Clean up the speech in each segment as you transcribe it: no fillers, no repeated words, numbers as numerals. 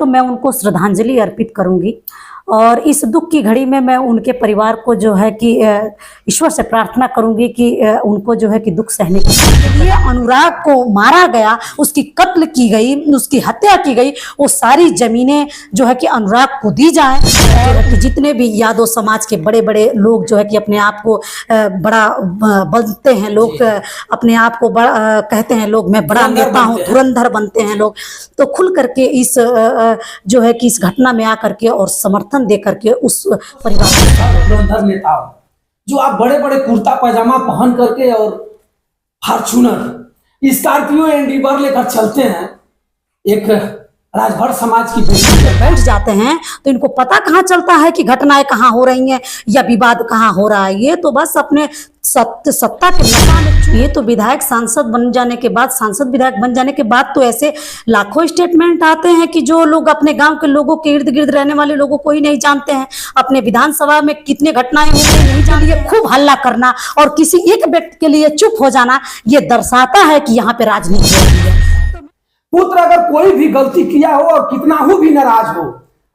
तो मैं उनको श्रद्धांजलि अर्पित करूंगी और इस दुख की घड़ी में मैं उनके परिवार को जो है कि ईश्वर से प्रार्थना करूंगी कि उनको जो है कि दुख सहने के लिए अनुराग को मारा गया, उसकी कत्ल की गई, उसकी हत्या की गई, वो सारी जमीनें जो है कि अनुराग को दी जाए। और जितने भी यादव समाज के बड़े बड़े लोग जो है कि अपने आप को बड़ा बनते हैं, लोग अपने आप को बड़ा कहते हैं, लोग मैं बड़ा नेता हूँ, धुरंधर बनते हैं लोग, तो खुल करके इस जो है कि इस घटना में आकर के और समर्थन दे करके उस परिवार नेता जो आप बड़े बड़े कुर्ता पैजामा पहन करके और फॉर्च्यूनर स्कॉर्पियो एंडीवर लेकर चलते हैं, एक राजभर समाज की बैठ जाते हैं तो इनको पता कहाँ चलता है कि घटनाएं कहाँ हो रही हैं या विवाद कहाँ हो रहा है। ये तो बस अपने सत्ता के नशा में। ये तो विधायक सांसद बन जाने के बाद, सांसद विधायक बन जाने के बाद तो ऐसे लाखों स्टेटमेंट आते हैं कि जो लोग अपने गांव के लोगों के इर्द गिर्द रहने वाले लोगों को ही नहीं जानते हैं, अपने विधानसभा में कितने घटनाएं हो गई नहीं जानते। खूब हल्ला करना और किसी एक व्यक्ति के लिए चुप हो जाना, ये दर्शाता है कि यहाँ पे राजनीति हो रही है। पुत्र अगर कोई भी गलती किया हो और कितना हो भी नाराज हो,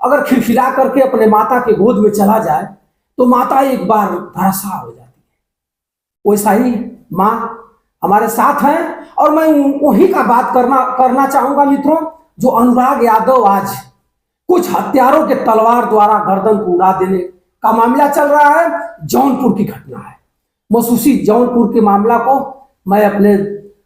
अगर खिलखिला करके अपने माता के गोद में चला जाए तो माता एक बार भरोसा हो जाती है। वैसा ही माँ हमारे साथ हैं और मैं वही का बात करना चाहूंगा मित्रों। जो अनुराग यादव आज कुछ हत्यारों के तलवार द्वारा गर्दन को उड़ा देने का मामला चल रहा है, जौनपुर की घटना है। मसूसी जौनपुर के मामला को मैं अपने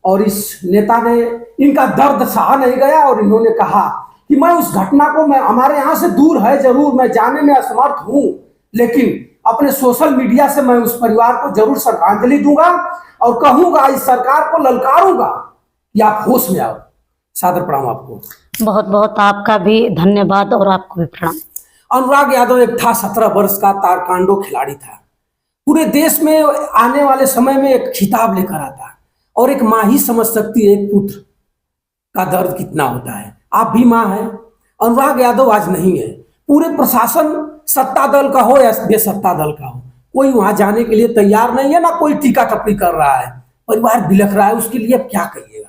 और इस नेता ने इनका दर्द सहा नहीं गया और इन्होंने कहा कि मैं उस घटना को, मैं हमारे यहाँ से दूर है जरूर, मैं जाने में असमर्थ हूं, लेकिन अपने सोशल मीडिया से मैं उस परिवार को जरूर श्रद्धांजलि दूंगा और कहूंगा, इस सरकार को ललकारूंगा कि आप होश में आओ। सादर प्रणाम आपको। बहुत बहुत आपका भी धन्यवाद और आपको भी प्रणाम। अनुराग यादव एक था 17 वर्ष का तारकांडो खिलाड़ी था। पूरे देश में आने वाले समय में एक खिताब लेकर आता और एक माँ ही समझ सकती है एक पुत्र का दर्द कितना होता है। आप भी माँ हैं। अनुराग यादव आज नहीं है। पूरे प्रशासन, सत्ता दल का हो या बेसत्ता दल का हो, कोई वहां जाने के लिए तैयार नहीं है, ना कोई टीका टप्पी कर रहा है। परिवार बिलख रहा है, उसके लिए क्या कहिएगा?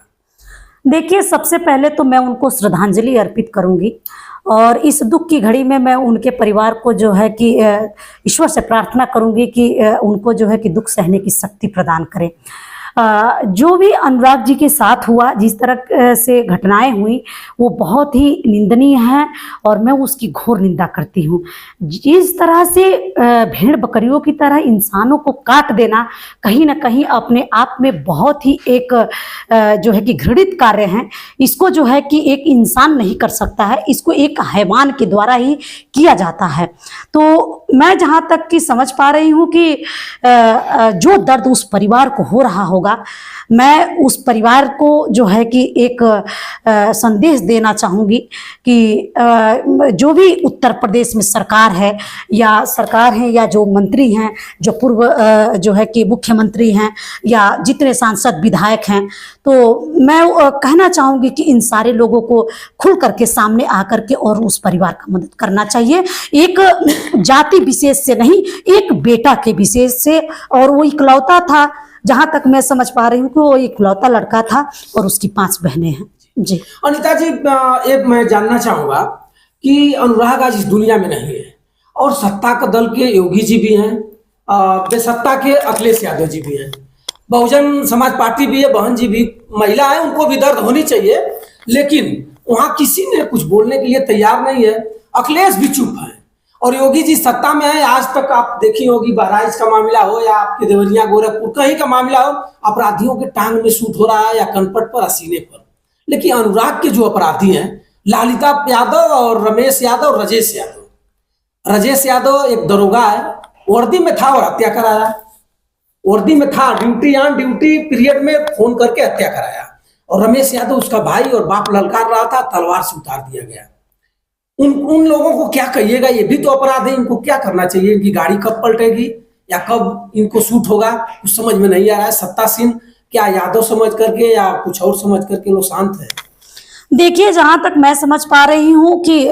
देखिए, सबसे पहले तो मैं उनको श्रद्धांजलि अर्पित करूंगी और इस दुख की घड़ी में मैं उनके परिवार को जो है कि ईश्वर से प्रार्थना करूंगी कि उनको जो है कि दुख सहने की शक्ति प्रदान करें। जो भी अनुराग जी के साथ हुआ, जिस तरह से घटनाएं हुई, वो बहुत ही निंदनीय है और मैं उसकी घोर निंदा करती हूँ। जिस तरह से भेड़ बकरियों की तरह इंसानों को काट देना कहीं ना कहीं अपने आप में बहुत ही एक जो है कि घृणित कार्य है। इसको जो है कि एक इंसान नहीं कर सकता है, इसको एक हैवान के द्वारा ही किया जाता है। तो मैं जहाँ तक कि समझ पा रही हूँ कि जो दर्द उस परिवार को हो रहा होगा, मैं उस परिवार को जो है कि एक संदेश देना चाहूँगी कि जो भी उत्तर प्रदेश में सरकार है या जो मंत्री हैं, जो पूर्व जो है कि मुख्यमंत्री हैं या जितने सांसद विधायक हैं, तो मैं कहना चाहूँगी कि इन सारे लोगों को खुल करके सामने आकर के और उस परिवार का मदद करना चाहिए। एक जाति विशेष से नहीं, एक बेटा के विशेष से, और वो इकलौता था। जहां तक मैं समझ पा रही हूँ कि वो इकलौता लड़का था और उसकी 5 बहनें हैं। जी अनिता जी, एक मैं जानना चाहूंगा कि अनुराग आज इस दुनिया में नहीं है और सत्ता का दल के योगी जी भी हैं, बेसत्ता के अखिलेश यादव जी भी हैं, बहुजन समाज पार्टी भी है, बहन जी भी महिला है, उनको भी दर्द होनी चाहिए, लेकिन वहां किसी ने कुछ बोलने के लिए तैयार नहीं है। अखिलेश भी चुप है और योगी जी सत्ता में है। आज तक आप देखी होगी, बहराइच का मामला हो या आपके देवरिया गोरखपुर कहीं का मामला हो, अपराधियों के टांग में सूट हो रहा है या कनपट पर, सीने पर। लेकिन अनुराग के जो अपराधी हैं, ललिता यादव और रमेश यादव, राजेश यादव एक दरोगा है, वर्दी में था और हत्या कराया। वर्दी में था, ड्यूटी ऑन ड्यूटी पीरियड में फोन करके हत्या कराया। और रमेश यादव उसका भाई और बाप ललकार रहा था, तलवार से उतार दिया गया। उन लोगों को क्या कहिएगा? ये भी तो अपराध है। इनको क्या करना चाहिए? इनकी गाड़ी कब पलटेगी या कब इनको सूट होगा, कुछ समझ में नहीं आ रहा है। सत्तासीन क्या यादव समझ करके या कुछ और समझ करके लोग शांत है? देखिए, जहाँ तक मैं समझ पा रही हूँ कि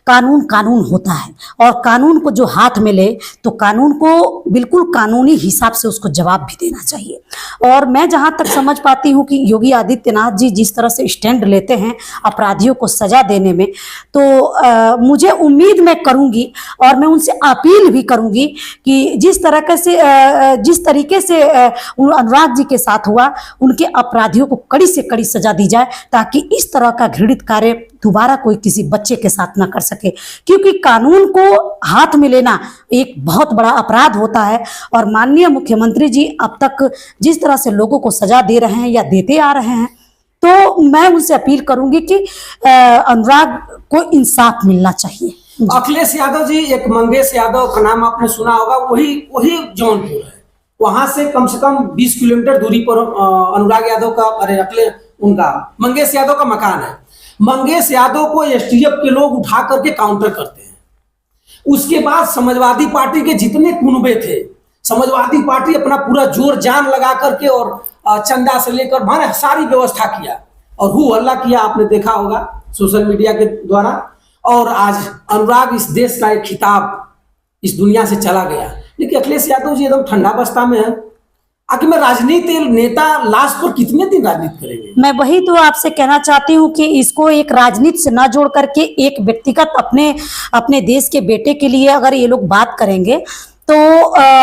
कानून कानून होता है और कानून को जो हाथ में ले तो कानून को बिल्कुल कानूनी हिसाब से उसको जवाब भी देना चाहिए। और मैं जहाँ तक समझ पाती हूँ कि योगी आदित्यनाथ जी जिस तरह से स्टैंड लेते हैं अपराधियों को सजा देने में, तो मुझे उम्मीद मैं करूँगी और मैं उनसे अपील भी करूँगी कि जिस तरीके से अनुराग जी के साथ हुआ, उनके अपराधियों को कड़ी से कड़ी सजा दी जाए ताकि इस तरह का घृणित कार्य दोबारा कोई किसी बच्चे के साथ ना कर सके। क्योंकि कानून को हाथ में लेना एक बहुत बड़ा अपराध होता है और माननीय मुख्यमंत्री जी अब तक जिस तरह से लोगों को सजा दे रहे हैं या देते आ रहे हैं, तो मैं उनसे अपील करूंगी कि अनुराग को इंसाफ मिलना चाहिए। अखिलेश यादव जी, एक मंगेश यादव का नाम आपने सुना होगा, वही जौनपुर है। वहां से कम 20 किलोमीटर दूरी पर अनुराग यादव का उनका मंगेश यादव का मकान है। मंगेश यादव को एसटीएफ के लोग उठा करके काउंटर करते हैं। उसके बाद समाजवादी पार्टी के जितने कुनबे थे, समाजवादी पार्टी अपना पूरा जोर जान लगा करके और चंदा से लेकर माने सारी व्यवस्था किया और हु हल्ला किया, आपने देखा होगा सोशल मीडिया के द्वारा। और आज अनुराग इस देश का एक खिताब इस दुनिया से चला गया। लेकिन अखिलेश यादव जी एकदम ठंडा बस्ता में है। आखिर में राजनीति नेता लाश पर कितने दिन राजनीति करेंगे? मैं वही तो आपसे कहना चाहती हूँ कि इसको एक राजनीति से ना जोड़ करके एक व्यक्तिगत अपने देश के बेटे के लिए अगर ये लोग बात करेंगे तो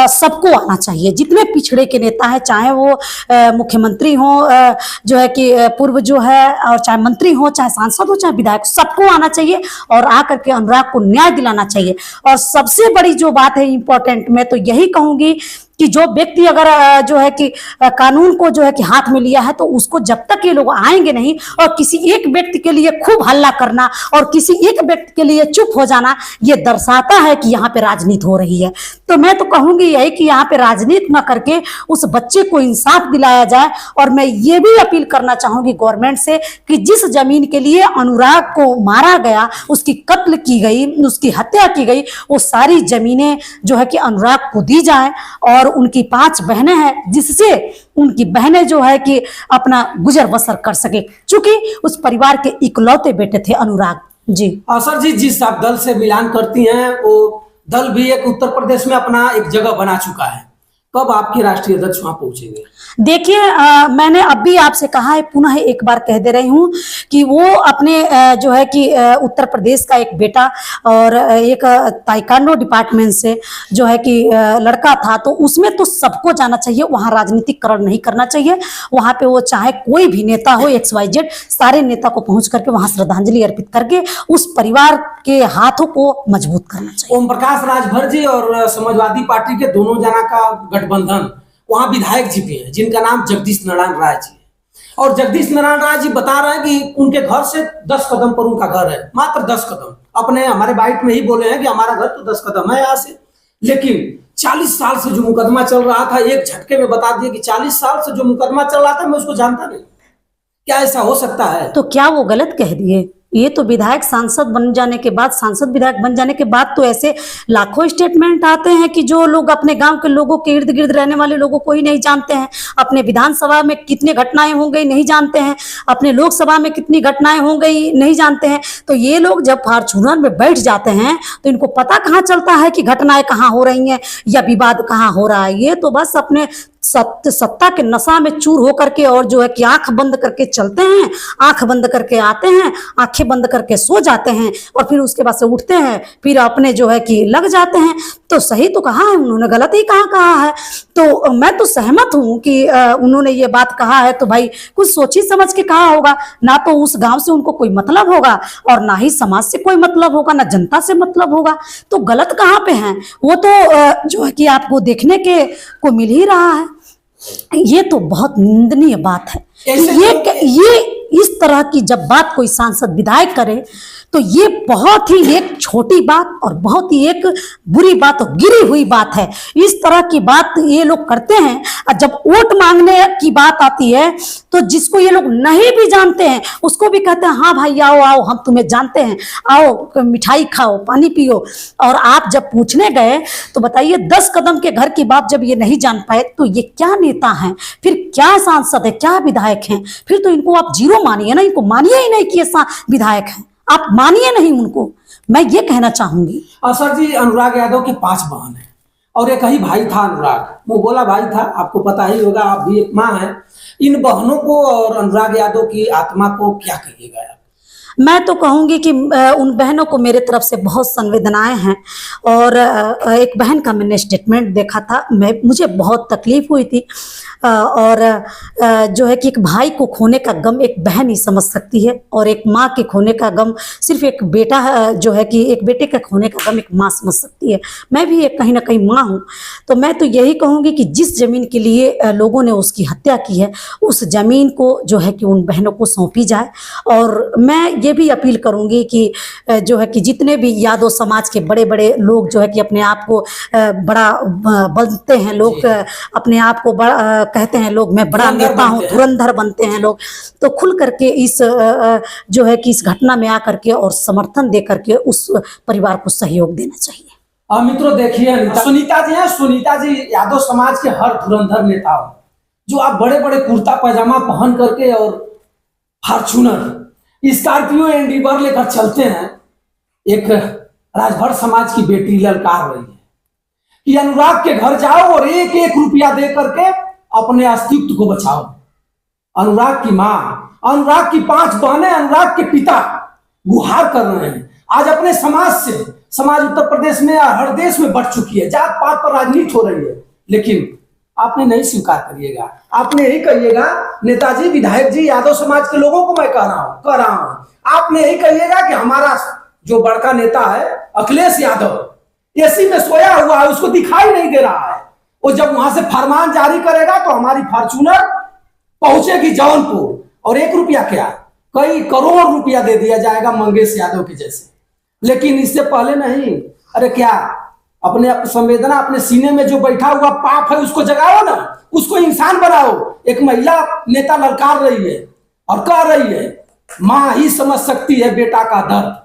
सबको आना चाहिए। जितने पिछड़े के नेता हैं, चाहे वो मुख्यमंत्री हो, जो है कि पूर्व जो है, और चाहे मंत्री हो, चाहे सांसद हो, चाहे विधायक, सबको आना चाहिए और आकर के अनुराग को न्याय दिलाना चाहिए। और सबसे बड़ी जो बात है इम्पोर्टेंट, मैं तो यही कहूंगी कि जो व्यक्ति अगर जो है कि कानून को जो है कि हाथ में लिया है, तो उसको जब तक ये लोग आएंगे नहीं और किसी एक व्यक्ति के लिए खूब हल्ला करना और किसी एक व्यक्ति के लिए चुप हो जाना, ये दर्शाता है कि यहाँ पे राजनीति हो रही है। तो मैं तो कहूंगी यही कि यहाँ पे राजनीति न करके उस बच्चे को इंसाफ दिलाया जाए। और मैं ये भी अपील करना चाहूंगी गवर्नमेंट से कि जिस जमीन के लिए अनुराग को मारा गया, उसकी कत्ल की गई, उसकी हत्या की गई, वो सारी जमीनें जो है कि अनुराग को दी जाए। और उनकी 5 बहनें हैं जिससे उनकी बहनें जो है कि अपना गुजर बसर कर सके, क्योंकि उस परिवार के इकलौते बेटे थे अनुराग जी। सर जी, जिस आप दल से मिलान करती हैं, वो दल भी एक उत्तर प्रदेश में अपना एक जगह बना चुका है। कब आपके राष्ट्रीय अध्यक्ष वहां पहुंचेंगे? देखिए, मैंने अभी आपसे कहा है, पुनः एक बार कह दे रही हूँ कि वो अपने जो है कि उत्तर प्रदेश का एक बेटा और एक ताइक्वांडो डिपार्टमेंट से जो है कि लड़का था, तो उसमें तो सबको जाना चाहिए। वहाँ राजनीतिकरण नहीं करना चाहिए। वहाँ पे वो चाहे कोई भी नेता हो, XYZ, सारे नेता को पहुंच करके वहाँ श्रद्धांजलि अर्पित करके उस परिवार के हाथों को मजबूत करना चाहिए। ओम प्रकाश राजभर जी और समाजवादी पार्टी के दोनों जना का गठबंधन, वहां विधायक जी भी हैं जिनका नाम जगदीश नारायण राय जी है। और जगदीश नारायण राय जी बता रहे हैं कि उनके घर से 10 कदम पर उनका घर है, मात्र 10 कदम। अपने हमारे बाइट में ही बोले हैं कि हमारा घर तो 10 कदम है यहाँ से। लेकिन 40 साल से जो मुकदमा चल रहा था, एक झटके में बता दिए कि 40 साल से जो मुकदमा चल रहा था, मैं उसको जानता नहीं। क्या ऐसा हो सकता है? तो क्या वो गलत कह दिए? ये तो विधायक सांसद बन जाने के बाद, सांसद विधायक बन जाने के बाद तो ऐसे लाखों स्टेटमेंट आते हैं कि जो लोग अपने गांव के लोगों के इर्द गिर्द रहने वाले लोगों को ही नहीं जानते हैं। अपने विधानसभा में कितनी घटनाएं हो गई नहीं जानते हैं, अपने लोकसभा में कितनी घटनाएं हो गई नहीं जानते हैं। तो ये लोग जब फॉर्च्यूनर में बैठ जाते हैं तो इनको पता कहाँ चलता है कि घटनाएं कहाँ हो रही हैं या विवाद कहाँ हो रहा है। ये तो बस अपने सत्ता के नशा में चूर होकर के और जो है कि आंख बंद करके चलते हैं, आंख बंद करके आते हैं, आंखें बंद करके सो जाते हैं और फिर उसके बाद से उठते हैं, फिर अपने जो है कि लग जाते हैं। तो सही तो कहा है उन्होंने, गलत ही कहा है। तो मैं तो सहमत हूं कि उन्होंने ये बात कहा है तो भाई कुछ सोची समझ के कहा होगा। ना तो उस गांव से उनको कोई मतलब होगा और ना ही समाज से कोई मतलब होगा, ना जनता से मतलब होगा। तो गलत कहाँ पे हैं वो? तो जो है कि आपको देखने के को मिल ही रहा है। ये तो बहुत निंदनीय बात है। ये इस तरह की जब बात कोई सांसद विधायक करे तो ये बहुत ही एक छोटी बात और बहुत ही एक बुरी बात और गिरी हुई बात है। इस तरह की बात ये लोग करते हैं। और जब वोट मांगने की बात आती है तो जिसको ये लोग नहीं भी जानते हैं उसको भी कहते हैं हाँ भाई आओ आओ हम तुम्हें जानते हैं, आओ मिठाई खाओ पानी पियो। और आप जब पूछने गए तो बताइए 10 कदम के घर की बात जब ये नहीं जान पाए तो ये क्या नेता हैं, फिर क्या सांसद है, क्या विधायक हैं? फिर तो इनको आप जीरो मानिए ना, इनको मानिए ही नहीं कि ये विधायक हैं, आप मानिए नहीं उनको। मैं ये कहना चाहूंगी। सर जी, अनुराग यादव के 5 बहन हैं और एक ही भाई था अनुराग, वो बोला भाई था, आपको पता ही होगा, आप भी एक माँ है। इन बहनों को और अनुराग यादव की आत्मा को क्या कहिएगा आप? मैं तो कहूंगी कि उन बहनों को मेरे तरफ से बहुत संवेदनाएं हैं। और एक बहन का मैंने स्टेटमेंट देखा था, मुझे बहुत तकलीफ हुई थी। और जो है कि एक भाई को खोने का गम एक बहन ही समझ सकती है और एक माँ के खोने का गम सिर्फ एक बेटा जो है कि एक बेटे के खोने का गम एक माँ समझ सकती है। मैं भी एक कहीं ना कहीं माँ हूँ, तो मैं तो यही कहूँगी कि जिस जमीन के लिए लोगों ने उसकी हत्या की है उस जमीन को जो है कि उन बहनों को सौंपी जाए। और मैं ये भी अपील करूँगी कि जो है कि जितने भी यादव समाज के बड़े बड़े लोग जो है कि अपने आप को बड़ा बनते हैं, लोग अपने आप को बड़ा कहते हैं, लोग मैं बड़ा नेता हूँ, धुरंधर बनते हैं लोग, तो खुल करके इस जो है कि इस घटना में आकर के और समर्थन दे करके उस परिवार को सहयोग देना चाहिए। मित्रों देखिए, सुनीता जी हैं, सुनीता जी यादव समाज के हर धुरंधर नेता हो, जो आप बड़े बड़े कुर्ता पैजामा पहन करके और फॉर्च्यूनर स्कॉर्पियो एंडीवर लेकर चलते हैं। एक राजभर समाज की बेटी ललकार रही है कि अनुराग के घर जाओ और 1-1 रुपया दे करके अपने अस्तित्व को बचाओ। अनुराग की माँ, अनुराग की 5 बहनें, अनुराग के पिता गुहार कर रहे हैं। आज अपने समाज उत्तर प्रदेश में या हर देश में बढ़ चुकी है, जात पात पर राजनीति हो रही है, लेकिन आपने नहीं स्वीकार करिएगा। आपने यही कहिएगा, नेताजी, विधायक जी, यादव समाज के लोगों को मैं कह रहा हूं, आपने यही कहिएगा कि हमारा जो बड़का नेता है अखिलेश यादव एसी में सोया हुआ है, उसको दिखाई नहीं दे रहा है। वो जब वहां से फरमान जारी करेगा तो हमारी फॉर्च्यूनर पहुंचेगी जौनपुर और 1 रुपया क्या, कई करोड़ रुपया दे दिया जाएगा मंगेश यादव के जैसे। लेकिन इससे पहले नहीं, अरे क्या अपने संवेदना, अपने सीने में जो बैठा हुआ पाप है उसको जगाओ ना, उसको इंसान बनाओ। एक महिला नेता ललकार रही है और कह रही है माँ ही समझ सकती है बेटा का दर्द।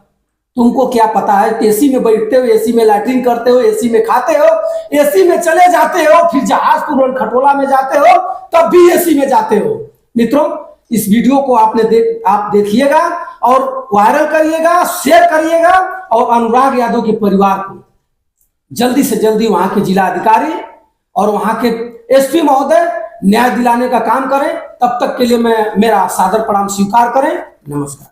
तुमको क्या पता है, एसी में बैठते हो, एसी में लैट्रिन करते हो, एसी में खाते हो, एसी में चले जाते हो, फिर जहाजपुर खटोला में जाते हो तब भी एसी में जाते हो। मित्रों, इस वीडियो को आप देखिएगा और वायरल करिएगा, शेयर करिएगा और अनुराग यादव के परिवार को जल्दी से जल्दी वहां के जिला अधिकारी और वहां के एसपी महोदय न्याय दिलाने का काम करें। तब तक के लिए मैं मेरा सादर प्रणाम स्वीकार करें। नमस्कार।